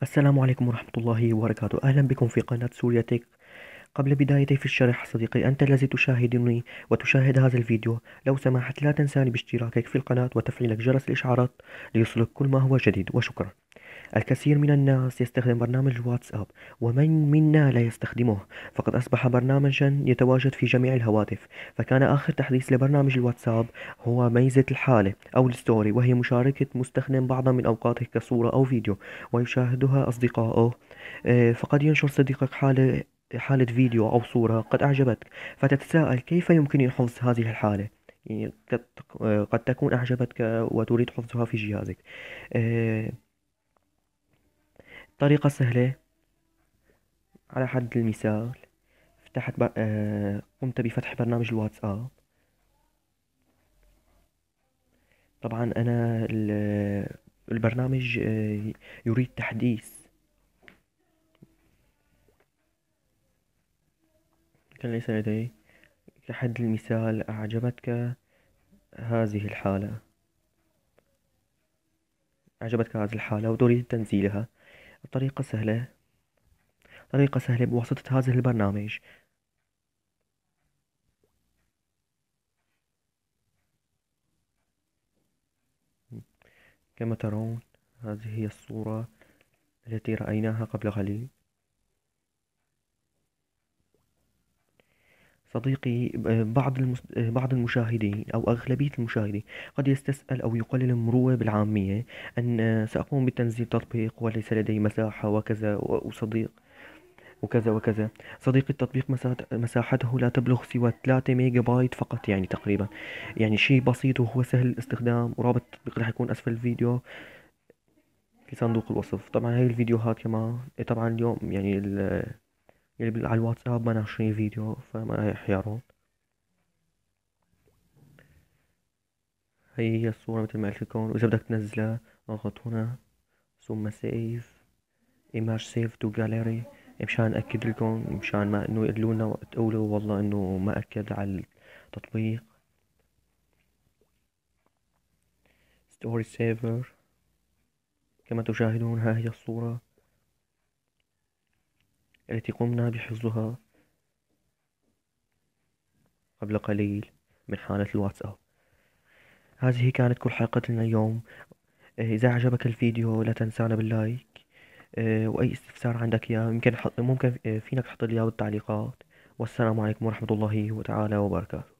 السلام عليكم ورحمة الله وبركاته. أهلا بكم في قناة سوريا تك. قبل بدايتي في الشرح صديقي، أنت الذي تشاهدني وتشاهد هذا الفيديو، لو سمحت لا تنساني باشتراكك في القناة وتفعيل جرس الإشعارات ليصلك كل ما هو جديد، وشكرا. الكثير من الناس يستخدم برنامج الواتساب، ومن منا لا يستخدمه، فقد أصبح برنامجا يتواجد في جميع الهواتف. فكان آخر تحديث لبرنامج الواتساب هو ميزة الحالة أو الستوري، وهي مشاركة مستخدم بعضا من أوقاته كصورة أو فيديو ويشاهدها أصدقائه. فقد ينشر صديقك حالة فيديو أو صورة قد أعجبتك، فتتساءل كيف يمكن حفظ هذه الحالة. يعني قد تكون أعجبتك وتريد حفظها في جهازك. آه، طريقة سهلة. على حد المثال، قمت بفتح برنامج الواتساب. طبعا أنا البرنامج يريد تحديث. كان ليس لدي. كحد المثال، أعجبتك هذه الحالة أعجبتك هذه الحالة وتريد تنزيلها. طريقة سهلة. طريقة سهلة بواسطة هذا البرنامج. كما ترون، هذه هي الصورة التي رأيناها قبل قليل. صديقي، بعض المشاهدين أو أغلبية المشاهدين قد يستسأل أو يقلل المروءة بالعامية أن سأقوم بتنزيل تطبيق وليس لدي مساحة وكذا وصديق وكذا وكذا. صديقي، التطبيق مساحته لا تبلغ سوى 3 ميجا بايت فقط، يعني تقريبا، يعني شيء بسيط وهو سهل الاستخدام. ورابط التطبيق راح يكون أسفل الفيديو في صندوق الوصف. طبعا هاي الفيديوهات كمان طبعا اليوم يعني اللي على الواتساب ما ناشرين فيديو، فما راح يعرض. هي الصورة مثل ما قلت لكم، وإذا بدك تنزلها اضغط هنا ثم سيف ايماج سيف تو جاليري، مشان أكد لكم، مشان ما إنه يقولوا لنا تقولوا والله إنه ما أكد على التطبيق. ستوري سيفر. كما تشاهدون، ها هي الصورة التي قمنا بحفظها قبل قليل من حالة الواتساب. هذه كانت كل حلقتنا اليوم. إذا أعجبك الفيديو لا تنسانا باللايك. وأي استفسار عندك إياه ممكن فينك تحط لي إياه بالتعليقات. والسلام عليكم ورحمة الله تعالى وبركاته.